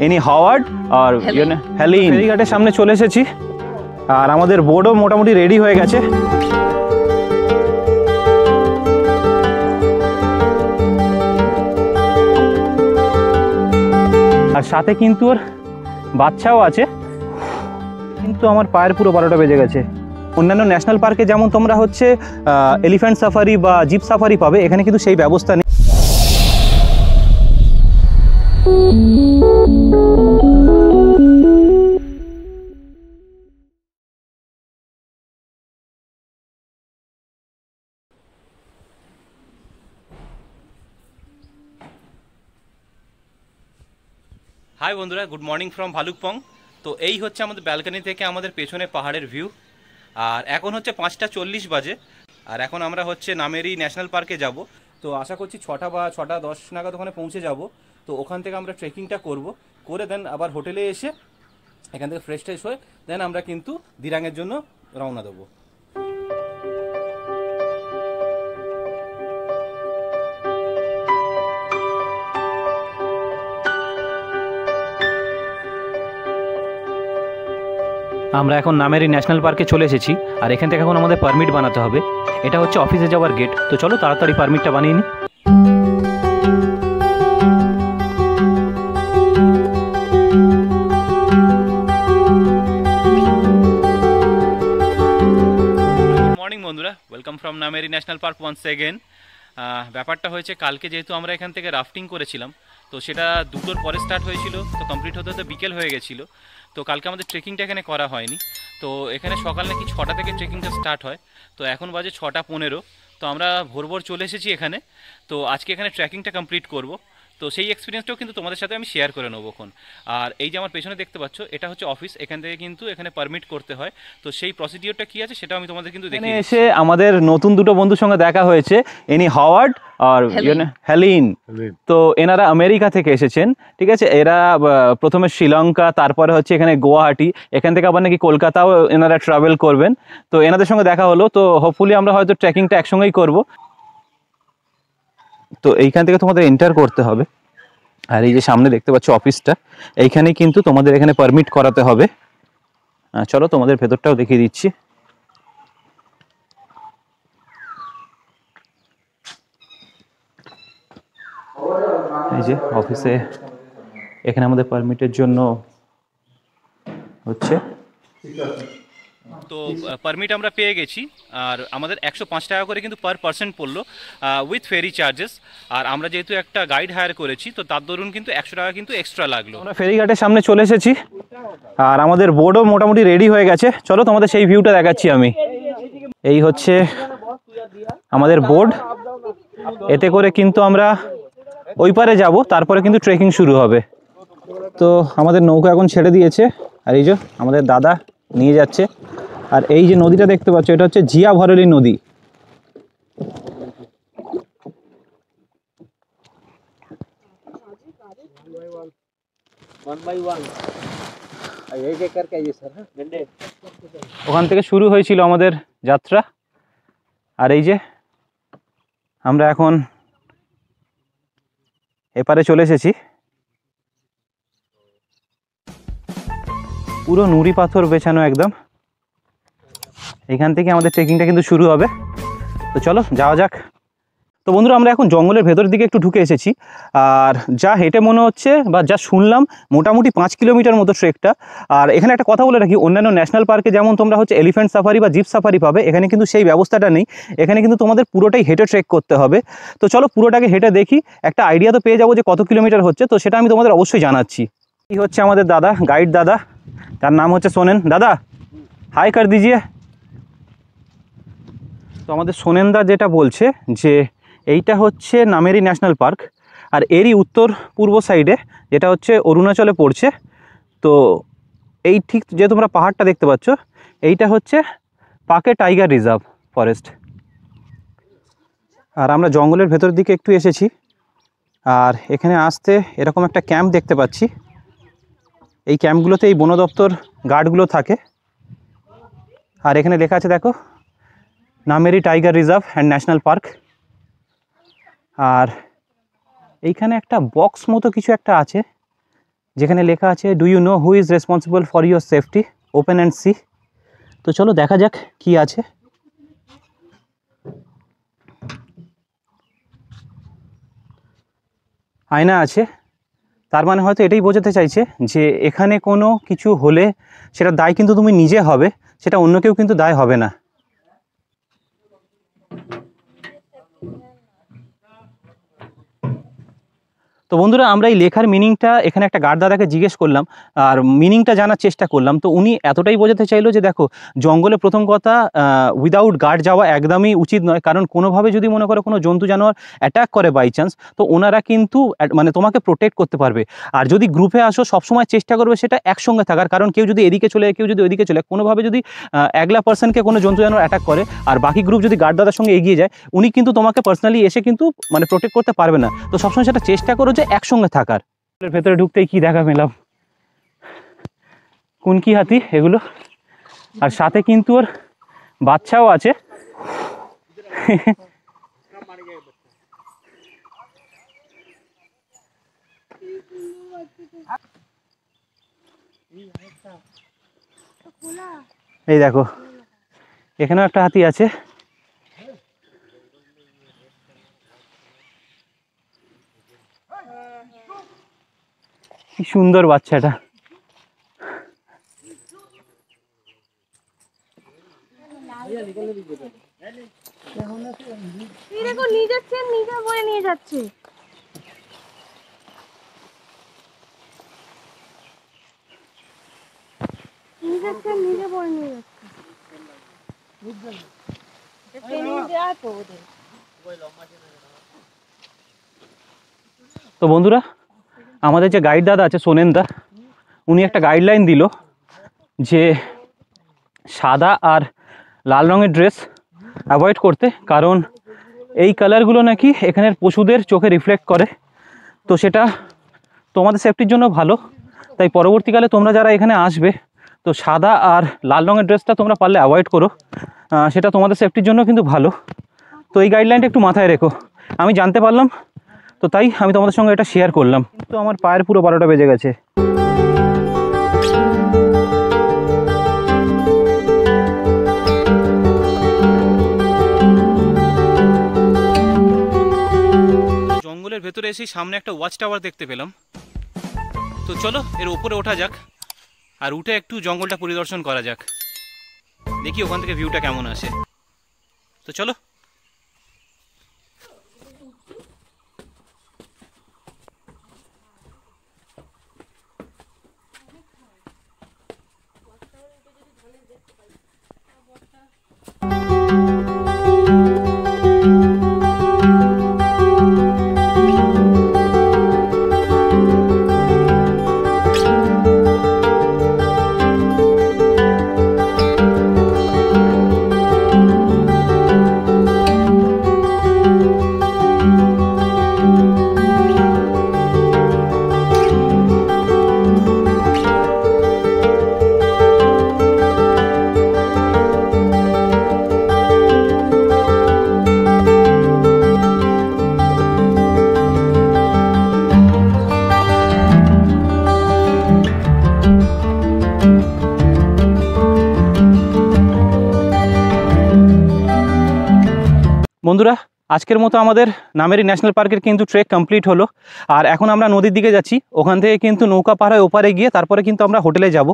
Any Howard আর হেলিন। ফেরিঘাটের সামনে চলে এসেছি আর আমাদের বোটও মোটামুটি রেডি হয়ে গেছে। আর সাথে কিন্তু ওর বাচ্চাও আছে, কিন্তু আমার পায়ের পুরো 12টা বেজে গেছে। অন্যান্য ন্যাশনাল পার্কে যেমন তোমরা হচ্ছে এলিফ্যান্ট সাফারি বা জিপ সাফারি পাবে, এখানে কিন্তু সেই ব্যবস্থা নেই। হাই বন্ধুরা, গুড মর্নিং ফ্রম ভালুকপং। তো এই হচ্ছে আমাদের ব্যালকনি থেকে আমাদের পেছনে পাহাড়ের ভিউ। আর এখন হচ্ছে 5টা 40 বাজে, আর এখন আমরা হচ্ছে নামেরি ন্যাশনাল পার্কে যাব। তো আশা করছি 6টা বা 6টা 10 নাগাদ ওখানে পৌঁছে যাব। তো ওখান থেকে আমরা ট্রেকিংটা করে দেন আবার হোটেলে এসে এখান থেকে ফ্রেশ হয়ে দেন আমরা কিন্তু দিরাংয়ের জন্য রওনা দেবো। আমরা এখন নামেরি ন্যাশনাল পার্কে চলে এসেছি, আর এখান থেকে এখন আমাদের পারমিট বানাতে হবে। এটা হচ্ছে অফিসে যাওয়ার গেট। তো চলো তাড়াতাড়ি পারমিটটা বানিয়ে নিই। গুড মর্নিং বন্ধুরা, welcome from Nameri National Park once again. ব্যাপারটা হয়েছে, কালকে যেহেতু আমরা এখান থেকে রাফটিং করেছিলাম, তো সেটা 2টোর পরে স্টার্ট হয়েছিল, তো কমপ্লিট হতে হতে বিকেল হয়ে গেছিলো। তো কালকে আমাদের ট্রেকিংটা এখানে করা হয়নি। তো এখানে সকাল নাকি 6টা থেকে ট্রেকিংটা স্টার্ট হয়। তো এখন বাজে 6টা 15। তো আমরা ভোর চলে এসেছি এখানে। তো আজকে এখানে ট্রেকিংটা কমপ্লিট করব। তো সেই এক্সপিরিয়েন্সটাও কিন্তু তোমাদের সাথে আমি শেয়ার করে নেবো এখন। আর এই যে আমার পেছনে দেখতে পাচ্ছ, এটা হচ্ছে অফিস। এখান থেকে কিন্তু এখানে পারমিট করতে হয়। তো সেই প্রসিডিওরটা কী আছে সেটা আমি তোমাদের কিন্তু দেখে এসে আমাদের নতুন দুটো বন্ধুর সঙ্গে দেখা হয়েছে, এনি হাওয়ার্ড আর হেলিন। তো এনারা আমেরিকা থেকে এসেছেন, ঠিক আছে। এরা প্রথমে শ্রীলঙ্কা, তারপরে হচ্ছে এখানে গুয়াহাটি, এখান থেকে আবার নাকি কলকাতাও এনারা ট্রাভেল করবেন। তো এনাদের সঙ্গে দেখা হলো। তো হোপফুলি আমরা হয়তো ট্রেকিংটা একসঙ্গেই করব। তো এইখান থেকে তোমাদের এন্টার করতে হবে। আর এই যে সামনে দেখতে পাচ্ছ অফিসটা, এইখানেই কিন্তু তোমাদের এখানে পারমিট করাতে হবে। চলো তোমাদের ভেতরটাও দেখিয়ে দিচ্ছি। এই যে অফিসে এখানে আমাদের পারমিটের জন্য হচ্ছে। তো পারমিট আমরা পেয়ে গেছি, আর আমাদের 105 টাকা করে কিন্তু পার পার্সন পড়লো উইথ ফেরি চার্জেস। আর আমরা যেহেতু একটা গাইড হায়ার করেছি, তো তার দরুন কিন্তু 100 টাকা কিন্তু এক্সট্রা লাগলো। আমরা ফেরিঘাটের সামনে চলে এসেছি, আর আমাদের বোর্ডও মোটামুটি রেডি হয়ে গেছে। চলো তোমাদের সেই ভিউটা দেখাচ্ছি আমি। এই হচ্ছে আমাদের বোর্ড। এতে করে কিন্তু আমরা ওই পারে যাব, তারপরে কিন্তু ট্রেকিং শুরু হবে। তো আমাদের নৌকা এখন ছেড়ে দিয়েছে, আর এই যে আমাদের দাদা নিয়ে যাচ্ছে। আর এই যে নদীটা দেখতে পাচ্ছ, এটা হচ্ছে জিয়া ভরেলি নদী। ওখান থেকে শুরু হয়েছিল আমাদের যাত্রা। আর এই যে আমরা এখন এপারে চলে এসেছি। পুরো নুড়ি পাথর বেছানো একদম। এখান থেকে আমাদের ট্রেকিংটা কিন্তু শুরু হবে। তো চলো যাওয়া যাক। তো বন্ধুরা, আমরা এখন জঙ্গলের ভেতরের দিকে একটু ঢুকে এসেছি। আর যা হেঁটে মনে হচ্ছে বা যা শুনলাম, মোটামুটি 5 কিলোমিটার মতো ট্রেকটা। আর এখানে একটা কথা বলে রাখি, অন্যান্য ন্যাশনাল পার্কে যেমন তোমরা হচ্ছে এলিফ্যান্ট সাফারি বা জিপ সাফারি পাবে, এখানে কিন্তু সেই ব্যবস্থাটা নেই। এখানে কিন্তু তোমাদের পুরোটাই হেঁটে ট্রেক করতে হবে। তো চলো পুরোটাকে হেঁটে দেখি, একটা আইডিয়া তো পেয়ে যাবো যে কত কিলোমিটার হচ্ছে। তো সেটা আমি তোমাদের অবশ্যই জানাচ্ছি। এই হচ্ছে আমাদের দাদা, গাইড দাদা, তার নাম হচ্ছে সোনেন। দাদা হাই কর দিজিয়ে। তো আমাদের সোনেনদা যেটা বলছে যে এইটা হচ্ছে নামেরি ন্যাশনাল পার্ক, আর এরই উত্তর পূর্ব সাইডে যেটা হচ্ছে অরুণাচলে পড়ছে। তো এই ঠিক যে তোমরা পাহাড়টা দেখতে পাচ্ছ, এইটা হচ্ছে পাকে টাইগার রিজার্ভ ফরেস্ট। আর আমরা জঙ্গলের ভেতর দিকে একটু এসেছি, আর এখানে আসতে এরকম একটা ক্যাম্প দেখতে পাচ্ছি। এই ক্যাম্পগুলোতে এই বন দপ্তর গার্ডগুলো থাকে। আর এখানে লেখা আছে দেখো, Nameri tiger reserve and national park. আর এইখানে একটা বক্স মতো কিছু একটা আছে, যেখানে লেখা আছে do you know who is responsible for your safety, open and see. তো চলো দেখা যাক কি আছে। আয়না আছে, তার মানে হয়তো এটাই বোঝাতে চাইছে যে এখানে কোনো কিছু হলে সেটা দায় কিন্তু তুমি নিজে হবে, সেটা অন্য কেউ কিন্তু দায় হবে না। তো বন্ধুরা আমরা এই লেখার মিনিংটা এখানে একটা গার্ড দাদাকে জিজ্ঞেস করলাম আর মিনিংটা জানার চেষ্টা করলাম। তো উনি এতটাই বোঝাতে চাইলো যে দেখো জঙ্গলে প্রথম কথা উইদাউট গার্ড যাওয়া একদমই উচিত নয়, কারণ কোনোভাবে যদি মনে করো কোনো জন্তু জানোয়ার অ্যাটাক করে বাই চান্স, তো ওনারা কিন্তু মানে তোমাকে প্রোটেক্ট করতে পারবে। আর যদি গ্রুপে আসো সবসময় চেষ্টা করবে সেটা একসঙ্গে থাকার, কারণ কেউ যদি এদিকে চলে কেউ যদি ওইদিকে চলে, কোনোভাবে যদি একলা পার্সনকে কোনো জন্তু জানোয়ার অ্যাটাক করে আর বাকি গ্রুপ যদি গার্ড দাদার সঙ্গে এগিয়ে যায়, উনি কিন্তু তোমাকে পার্সোনালি এসে কিন্তু মানে প্রোটেক্ট করতে পারবে না। তো সবসময় সেটা চেষ্টা করো যে একসঙ্গে থাকার। ভেতরে ঢুকতেই কি দেখা পেলাম, কুনকি হাতি এগুলো, আর সাথে কিন্তু ওর বাচ্চাও আছে। এই দেখো এখানেও একটা হাতি আছে। কি সুন্দর বাচ্চাটা। দেখো নিয়ে যাচ্ছে, নিজে বয়ে নিয়ে যাচ্ছে। নিজে বয়ে নিয়ে যাচ্ছে। তো বন্ধুরা আমাদের যে গাইড দাদা আছে সোনেন দা, উনি একটা গাইডলাইন দিল যে সাদা আর লাল রঙের ড্রেস অ্যাভয়েড করতে, কারণ এই কালারগুলো নাকি এখানের পশুদের চোখে রিফ্লেক্ট করে, তো সেটা তোমাদের সেফটির জন্য ভালো। তাই পরবর্তীকালে তোমরা যারা এখানে আসবে তো সাদা আর লাল রঙের ড্রেসটা তোমরা পারলে অ্যাভয়েড করো, সেটা তোমাদের সেফটির জন্য কিন্তু ভালো। তো এই গাইডলাইনটা একটু মাথায় রেখো। আমি জানতে পারলাম তো তাই আমি তোমাদের সঙ্গে এটা শেয়ার করলাম। তো আমার পায়ের পুরো 12টা বেজে গেছে। জঙ্গলের ভেতরে এসে সামনে একটা ওয়াচ টাওয়ার দেখতে পেলাম। তো চলো এর উপরে ওঠা যাক আর উঠে একটু জঙ্গলটা পরিদর্শন করা যাক, দেখি ওখান থেকে ভিউটা কেমন আসে। তো চলো। বন্ধুরা আজকের মতো আমাদের নামেরি ন্যাশনাল পার্কের কিন্তু ট্রেক কমপ্লিট হলো। আর এখন আমরা নদীর দিকে যাচ্ছি, ওখান থেকে কিন্তু নৌকা পাড়ায় ওপারে গিয়ে তারপরে কিন্তু আমরা হোটেলে যাব।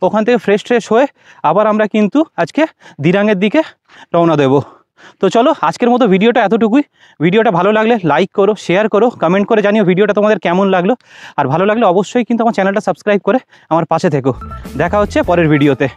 ওখান থেকে ফ্রেশ হয়ে আবার আমরা কিন্তু আজকে দিরাঙের দিকে রওনা দেব। তো চলো আজকের মতো ভিডিওটা এতটুকুই। ভিডিওটা ভালো লাগলে লাইক করো, শেয়ার করো, কমেন্ট করে জানিও ভিডিওটা তোমাদের কেমন লাগলো। আর ভালো লাগলে অবশ্যই কিন্তু আমার চ্যানেলটা সাবস্ক্রাইব করে আমার পাশে থেকো। দেখা হচ্ছে পরের ভিডিওতে।